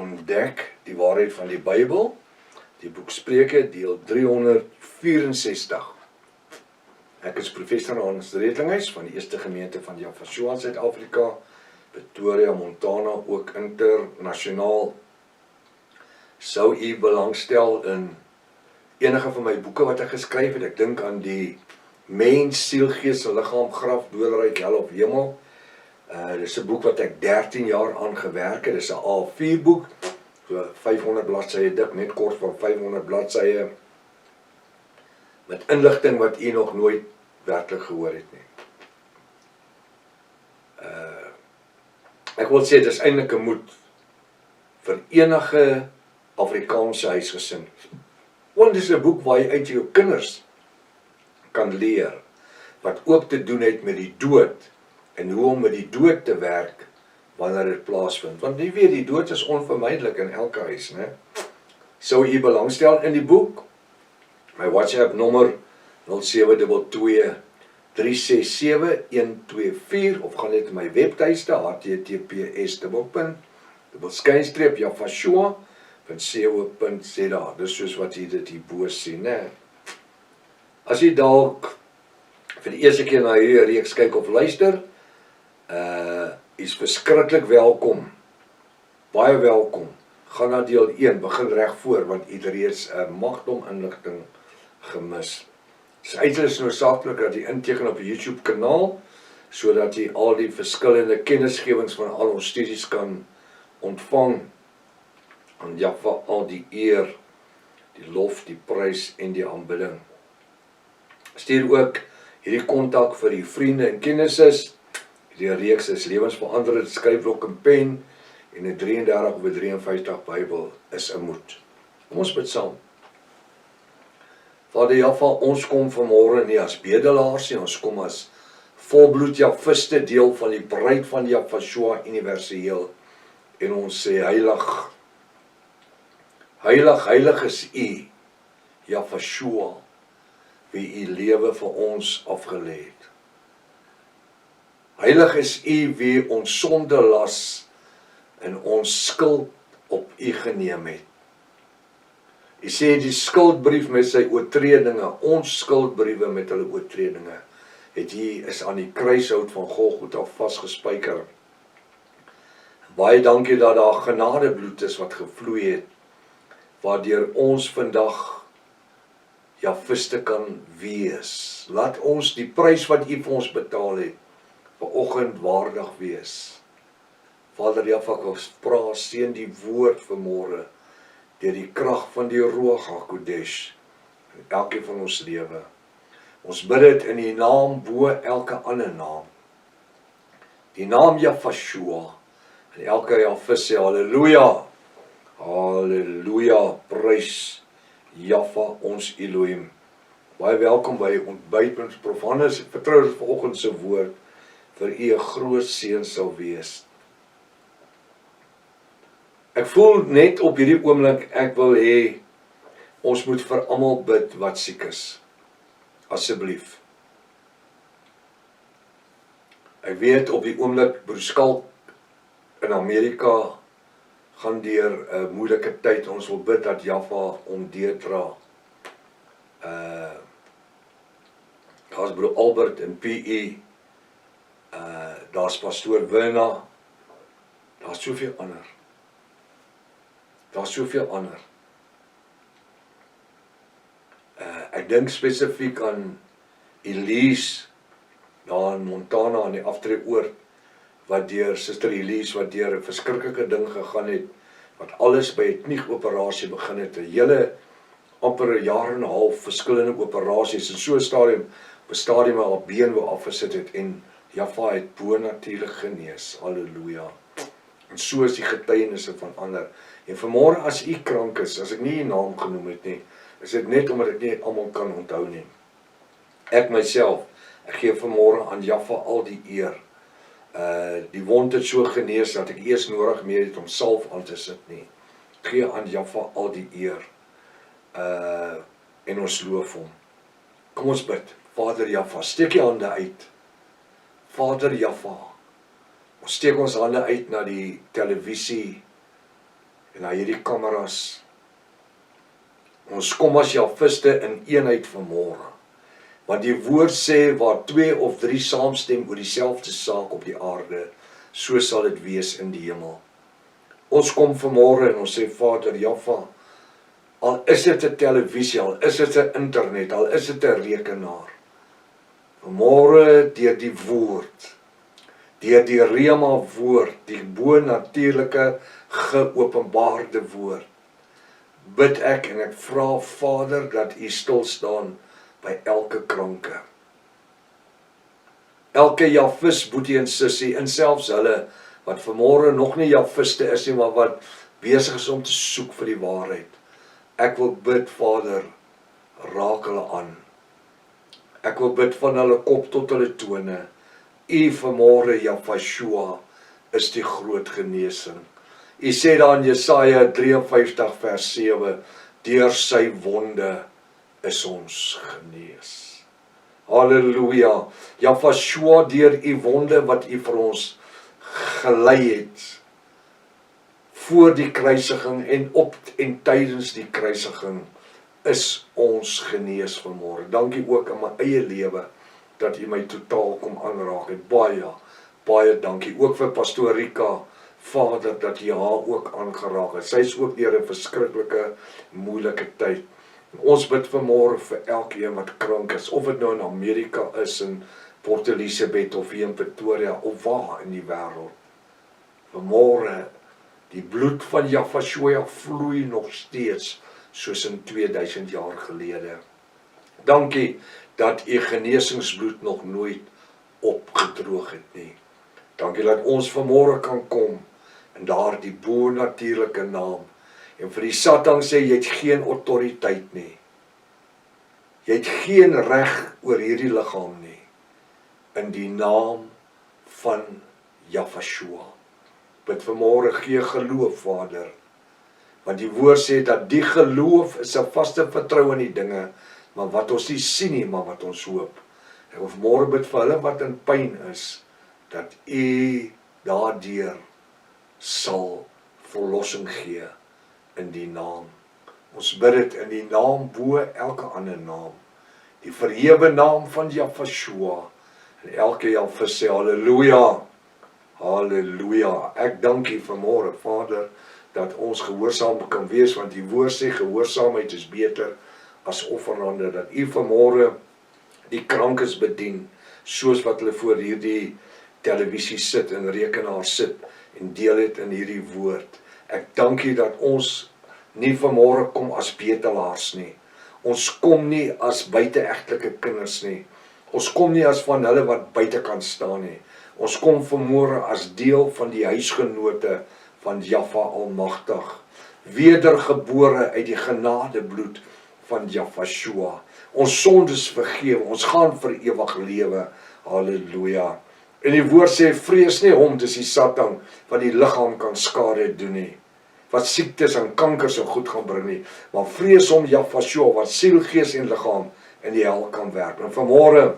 ontdek die waarheid van die Bybel, die boek Spreuke, deel 364. Ek is professor Hans Redlinghuis van die Eerste Gemeente van Jaffa Suid-Afrika, Pretoria, Montana, ook internasionaal. Sou u belangstel in enige van my boeke wat ek geskryf het, ek dink aan die Mens, Siel, Gees, Liggaam, Graf, Doodryk, Hel of Hemel. Dis 'n boek wat ek 13 jaar aan gewerk het. Dis 'n A4 boek, so 500 bladsye dik, net kort van 500 bladsye, met inligting wat u nog nooit werklik gehoor het nie. Ek wil sê, dis eintlik 'n moed vir enige Afrikaanse huisgesin. Want dis 'n boek waar jy uit jou kinders kan leer, wat ook te doen het met die dood, en hoe om met die dood te werk, wanneer dit plaasvind. Want jy weet, die dood is onvermydelik in elke huis, né? Sou u belangstel in die boek? My WhatsApp nommer 0722367124, of gaan net in my webtuiste, https://jaffashua.co.za. Dis soos wat jy dit hierbo sien, né? As jy dalk vir die eerste keer na hierdie reeks kyk of luister, is verskriklik welkom, baie welkom. Gaan na deel 1, begin reg voor, want jy het reeds 'n magdom inligting gemis. Dit is uiters noodsaaklik dat jy inteken op die YouTube kanaal, sodat jy al die verskillende kennisgewings van al ons studies kan ontvang. En Jaffa al die eer, die lof, die prys en die aanbidding. Stuur ook hierdie kontak vir die vriende en kennisses. Die reeks is lewensveranderend, skryfblok en pen, en 'n 33 of 'n 53 Bybel is 'n moed. Kom ons bid saam. Vader Jaffa, ons kom vanmôre nie as bedelaars nie, ons kom as volbloed Jaffiste, deel van die bruid van Jaffashua universeel, en ons sê heilig, heilig, heilig is u, Jaffashua, wie u lewe vir ons afgelê het. Heilig is u wie ons sonde las en ons skuld op u geneem het. U sê die skuldbrief met sy oortredinge, ons skuldbriewe met hulle oortredinge, het u is aan die kruishout van Golgotha vasgespijker. Baie dankie dat daar genadebloed is wat gevloei het, waardeur ons vandag Jaffiste kan wees. Laat ons die prys wat u vir ons betaal het, vanoggend waardig wees. Vader Jaffa, ek vra, seën die woord vanmôre deur die krag van die Ruach HaKodesh in elkeen van ons lewe. Ons bid dit in die naam bo elke ander naam. Die naam Jaffashua. En elke Jaffis sê halleluja. Halleluja, prys Jaffa ons Elohim. Baie welkom by ontbytpunt Prof Hannes. Ek vertrou dat vanoggend se woord vir u 'n groot seën sal wees. Ek voel net op hierdie oomblik, ek wil hê, ons moet vir almal bid wat siek is. Asseblief. Ek weet op die oomblik, Broer Skalk in Amerika gaan deur 'n moeilike tyd. Ons wil bid dat Jaffa hom deurdra. Daar's Broer Albert in PE. Daar's Pastoor Wina. Daar's soveel ander. Daar's soveel ander. Ek dink spesifiek aan Elise, daar in Montana, aan die aftreeoord, wat deur Suster Elise, wat deur 'n verskriklike ding gegaan het, wat alles by 'n knieoperasie begin het, 'n hele amper 'n jaar en 'n half verskillende operasies, en so 'n stadium, op 'n stadium waar haar been wou afgesit het, en Jaffa het bonatuurlik genees, halleluja. En so is die getuienisse van ander. En vanmôre as u krank is, as ek nie u naam genoem het nie, is dit net omdat ek nie almal kan onthou nie. Ek myself, ek gee vanmôre aan Jaffa al die eer. Die wond het so genees dat ek eers nodig meer het om salf aan te sit nie. Ek gee aan Jaffa al die eer. En ons loof hom. Kom ons bid. Vader Jaffa, steek jy hande uit. Vader Jaffa, ons steek ons hande uit na die televisie en na hierdie kameras. Ons kom as Jafiste in eenheid vanmôre. Want die woord sê, waar 2 of 3 saamstem oor dieselfde saak op die aarde, so sal dit wees in die hemel. Ons kom vanmôre en ons sê, Vader, Jaffa, al is dit 'n televisie, al is dit 'n internet, al is dit 'n rekenaar. Vanmôre deur die woord, deur die Rema woord, die bo-natuurlike geopenbaarde woord, bid ek en ek vra, Vader, dat U stil staan by elke kranke. Elke Jafis, boetie en sussie, en selfs hulle, wat vanmôre nog nie Jafiste is nie, maar wat besig is om te soek vir die waarheid. Ek wil bid, Vader, raak hulle aan. Ek wil bid van hulle kop tot hulle tone. U vanmôre, Jafashua, is die groot genesing. U sê daar in Jesaja 53 vers 7, deur sy wonde is ons genees. Halleluja. Jafashua, deur U wonde wat U vir ons gelei het, voor die kruisiging en tydens die kruisiging, is ons genees vanmôre. Dankie ook in my eie lewe, dat U my totaal kom aanraak het. Baie dankie. Ook vir Pastoor Rika, Vader, dat U haar ook aangeraak het. Sy is ook deur 'n verskriklike, moeilike tyd. En ons bid vanmôre vir elkeen wat krank is, of dit nou in Amerika is, in Port Elizabeth, of hier in Pretoria, of waar in die wêreld. Vanmôre, die bloed van Jafashua vloei nog steeds, soos in 2000 jaar gelede. Dankie dat U genesingsbloed nog nooit opgedroog het nie. Dankie dat ons vanmôre kan kom in daardie bo-natuurlike naam. En vir die Satan sê, jy het geen autoriteit nie. Jy het geen reg oor hierdie liggaam nie. In die naam van Jafashua. Bid vanmôre, gee geloof, Vader. Want die woord sê dat die geloof is 'n vaste vertrou in die dinge, maar wat ons nie sien nie, maar wat ons hoop. Ek wil vanmôre bid vir hulle wat in pyn is, dat U daardeur sal verlossing gee in die naam. Ons bid dit in die naam bo elke ander naam. Die verhewe naam van Jafashua. En elke Jafis sê halleluja. Halleluja. Ek dank U vanmôre, Vader, dat ons gehoorsaam kan wees, want die woord sê gehoorsaamheid is beter as offerande, dat U vanmôre die krankes bedien, soos wat hulle voor hierdie televisie sit en rekenaar sit en deel het in hierdie woord. Ek dank U dat ons nie vanmôre kom as betelaars nie. Ons kom nie as buite-egtelike kinders nie. Ons kom nie as van hulle wat buite kan staan nie. Ons kom vanmôre as deel van die huisgenote van Jaffa Almagtig, wedergebore uit die genadebloed van Jafashua. Ons sondes vergewe, ons gaan vir ewig lewe. Halleluja. En die woord sê, vrees nie hom, dis die Satan, wat die liggaam kan skade doen nie, wat siektes en kankers en goed gaan bring nie, maar vrees hom, Jafashua, wat siel, gees en liggaam in die hel kan werk. En vanmôre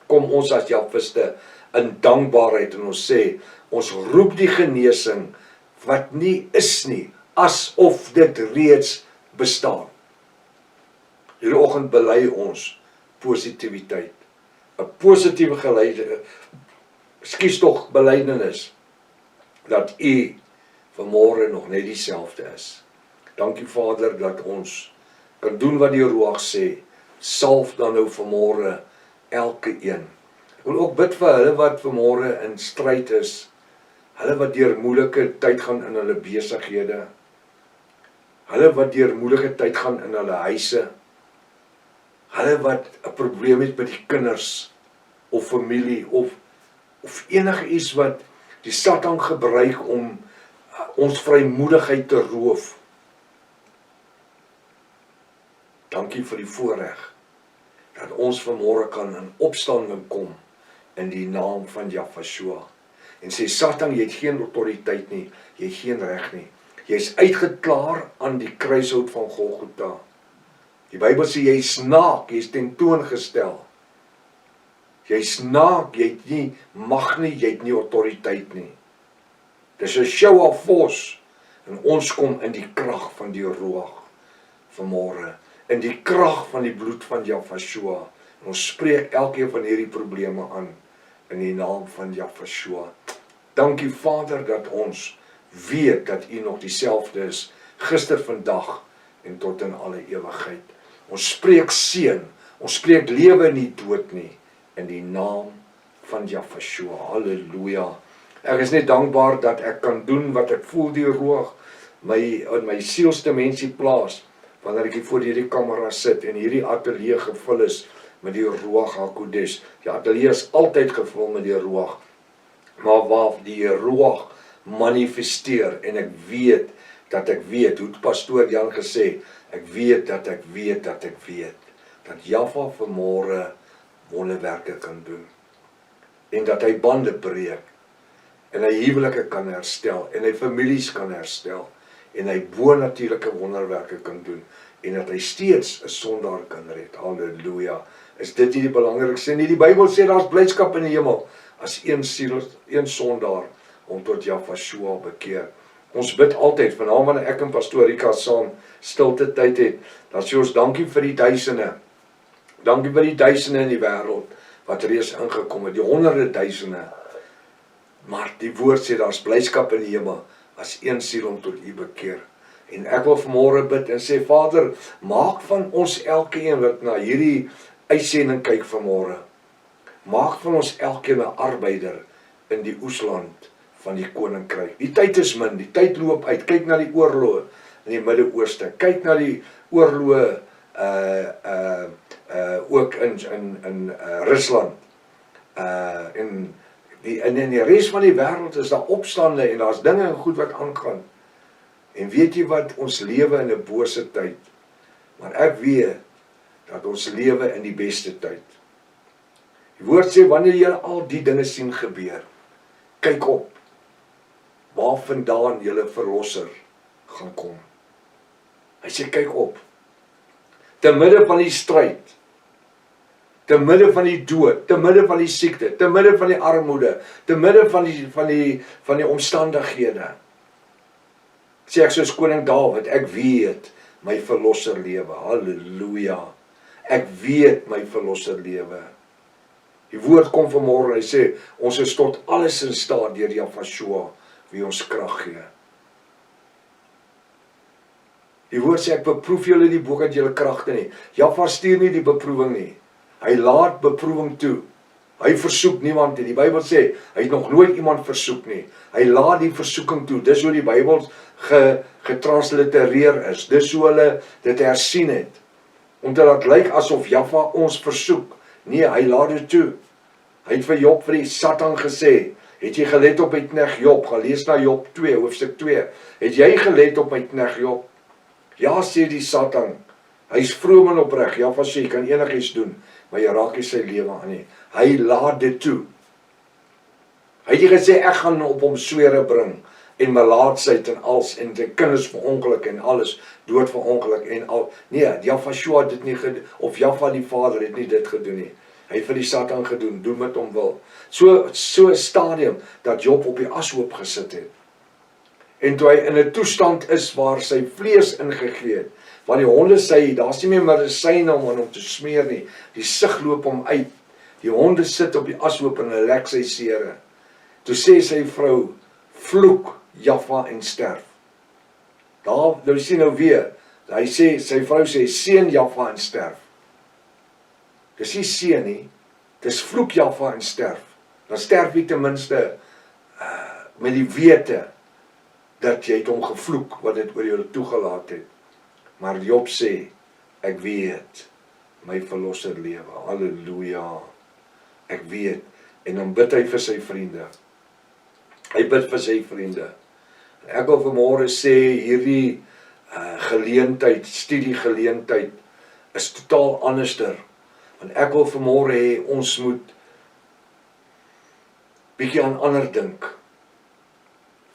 kom ons as Jafiste in dankbaarheid en ons sê, ons roep die genesing wat nie is nie, asof dit reeds bestaan. Hierdie oggend bely ons positiwiteit, 'n positiewe belydenis, dat U vanmôre nog net dieselfde is. Dankie Vader dat ons kan doen wat die Ruach sê, salf dan nou vanmôre elke een. Ek wil ook bid vir hulle wat vanmôre in stryd is, hulle wat deur moeilike tyd gaan in hulle besighede, hulle wat deur moeilike tyd gaan in hulle huise, hulle wat 'n probleem het met die kinders, of familie, of enige iets wat die Satan gebruik om ons vrymoedigheid te roof. Dankie vir die voorreg, dat ons vanmôre kan in opstanding kom, in die naam van Jafashua. En sê, Satan, jy het geen autoriteit nie, jy het geen reg nie. Jy is uitgeklaar aan die kruishout van Golgotha. Die Bybel sê, jy is naak, jy is tentoongestel. Jy is naak, jy het nie mag nie, jy het nie autoriteit nie. Dis 'n show of force, En ons kom in die krag van die Ruach vanmôre, in die krag van die bloed van Jahweh. En ons spreek elkeen van hierdie probleme aan in die naam van Jahweh. Dankie Vader dat ons weet dat U nog dieselfde is, gister, vandag en tot in alle ewigheid. Ons spreek seën, ons spreek lewe en nie dood nie, in die naam van Jahweh. Halleluja. Ek is net dankbaar dat ek kan doen wat ek voel die Ruach in my sielsdimensie plaas, wanneer ek hier voor hierdie kamera sit en hierdie ateljee gevul is met die Ruach HaKodesh. Die ateljee is altyd gevul met die Ruach, maar waar die Ruach manifesteer, en ek weet, hoe het pastoor Jan gesê, ek weet, dat Jahwe vanmôre wonderwerke kan doen, en dat hy bande breek, en hy huwelike kan herstel, en hy families kan herstel, en hy bonatuurlike wonderwerke kan doen, en dat hy steeds 'n sondaar kan red. Halleluja. Is dit nie die belangrikste nie? Die Bybel sê daar's blydskap in die hemel, as een siel, een sondaar, om tot Jahweh bekeer. Ons bid altyd, vanavond wanneer ek en pastoor Rika saam stilte tyd het, dan sê ons dankie vir die duisende, dankie vir die duisende in die wêreld, wat reeds ingekom het, die honderde duisende, maar die woord sê, daar's blydskap in die hemel, as een siel om tot U bekeer. En ek wil vanmôre bid en sê, Vader, maak van ons elkeen wat na hierdie uitsending kyk vanmôre, maak van ons elkeen 'n arbeider in die oesland van die koninkryk. Die tyd is min, die tyd loop uit. Kyk na die oorloë in die Midde-Ooste, kyk na die oorloë ook in Rusland, en in die res van die wêreld is daar opstande en daar's dinge en goed wat aangaan. En weet jy wat, ons lewe in 'n bose tyd, maar ek weet dat ons lewe in die beste tyd. Die woord sê, wanneer jy al die dinge sien gebeur, kyk op, waar vandaan julle verlosser gaan kom. Hy sê, kyk op, te midde van die stryd, te midde van die dood, te midde van die siekte, te midde van die armoede, te midde van die omstandighede, sê ek soos koning Dawid, ek weet my verlosser lewe. Halleluja. Ek weet my verlosser lewe. Die woord kom vanmôre, hy sê, ons is tot alles in staat deur Jahweh, wie ons krag gee. Die woord sê, ek beproef julle nie bo uit julle kragte nie. Jahweh stuur nie die beproewing nie. Hy laat beproewing toe. Hy versoek niemand nie. Die Bybel sê, hy het nog nooit iemand versoek nie. Hy laat die versoeking toe. Dis hoe die Bybel getranslitereer is. Dis hoe hulle dit hersien het. Omdat dit lyk asof Jahweh ons versoek. Nee, hy laat dit toe. Hy het vir Job, vir die Satan gesê, het jy gelet op my knegt Job? Gaan lees na Job 2, hoofstuk 2. Het jy gelet op my knegt Job? Ja, sê die Satan. Hy is vroom en opreg. Jahweh sê, jy kan enigiets doen, maar jy raak nie sy lewe aan nie. Hy laat dit toe. Hy het nie gesê, ek gaan op hom swere bring, en melaatsheid en alles, en sy kinders verongeluk en alles, dood verongeluk en al. Nee, Jahweh het dit nie gedoen, of Jahweh die Vader het nie dit gedoen nie. Hy het vir die Satan gedoen, doen met hom wil. So 'n stadium, dat Job op die ashoop gesit het. En toe hy in 'n toestand is, waar sy vlees ingegee het, waar die honde sê, daar's nie meer medisyne om aan hom te smeer nie, die sig loop hom uit, die honde sit op die ashoop en hulle lek sy sere. Toe sê sy vrou, vloek Jahweh en sterf. Daar, nou sien nou weer, hy sê, sy vrou sê, seën Jahweh en sterf. Dis nie seën nie, dis vloek Jahweh en sterf. Dan sterf jy ten minste met die wete dat jy het hom gevloek, wat dit oor jou toegelaat het. Maar Job sê, ek weet, my verlosser lewe. Halleluja. Ek weet. En dan bid hy vir sy vriende. Hy bid vir sy vriende. En ek wil vanmôre sê, hierdie geleentheid, studiegeleentheid, is totaal anderster. Want ek wil vanmôre hê, ons moet bietjie aan ander dink,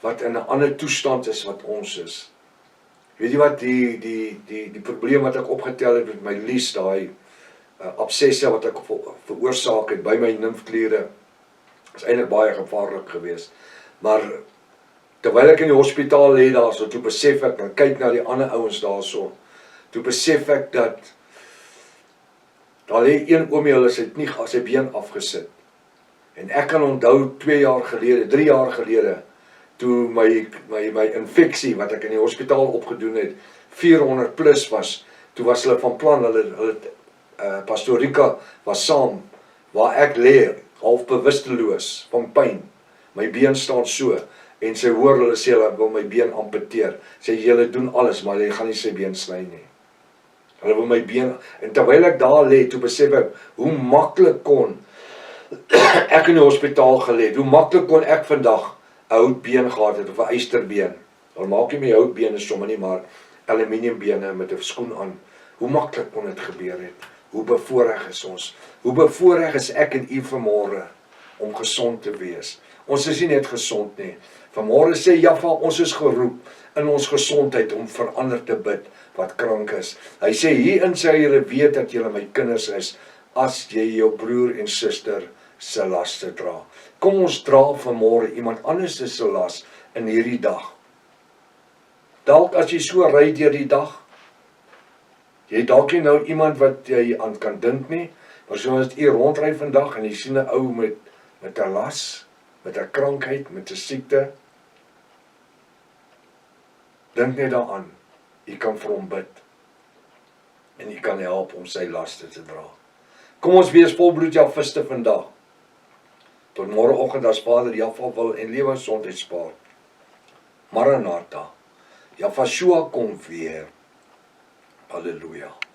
wat in 'n ander toestand is wat ons is. Weet jy wat, die probleem wat ek opgetel het met my lies, daai absessie wat ek veroorsaak het by my nymfkliere, is eintlik baie gevaarlik geweest. Maar terwyl ek in die hospitaal lê daarso, toe besef ek, en kyk na die ander ouens daarso, toe besef ek dat daar lê een oomie, hulle het nie sy been afgesit. En ek kan onthou 2 jaar gelede, 3 jaar gelede, toe my infeksie wat ek in die hospitaal opgedoen het, 400 plus was, toe was hulle van plan, Pastor Rika was saam, waar ek lê, half bewusteloos van pyn. My been staan so, en sy hoor hulle sê, hulle wil my been amputeer. Sê, julle doen alles, maar jy gaan nie sy been sny nie. Hulle wil my been, en terwyl ek daar lê, toe besef ek, hoe maklik kon ek in die hospitaal gelê, hoe maklik kon ek vandag 'n houtbeen gehad het, of 'n ysterbeen. Al maak jy my houtbene sommer nie, maar aluminiumbene met 'n skoen aan. Hoe maklik kon dit gebeur het? Hoe bevoorreg is ons? Hoe bevoorreg is ek en u vanmôre om gesond te wees? Ons is nie net gesond nie. Vanmôre sê Jaffa, ons is geroep in ons gesondheid om vir ander te bid wat krank is. Hy sê, hierin sal julle weet dat julle my kinders is, as jy jou broer en suster se laste dra. Kom ons dra vanmôre iemand anders se las in hierdie dag. Dalk as jy so ry deur die dag, jy dalk nie nou iemand wat jy aan kan dink nie, maar soos jy rondry vandag en jy sien 'n ou met 'n las, met 'n krankheid, met 'n siekte, dink net daaraan, jy kan vir hom bid, en jy kan help om sy laste te dra. Kom ons wees volbloed Jafiste vandag, tot môreoggend as Vader Jaffa wil en lewe en gesondheid spaar. Maranatha, Jaffa kom weer. Halleluja.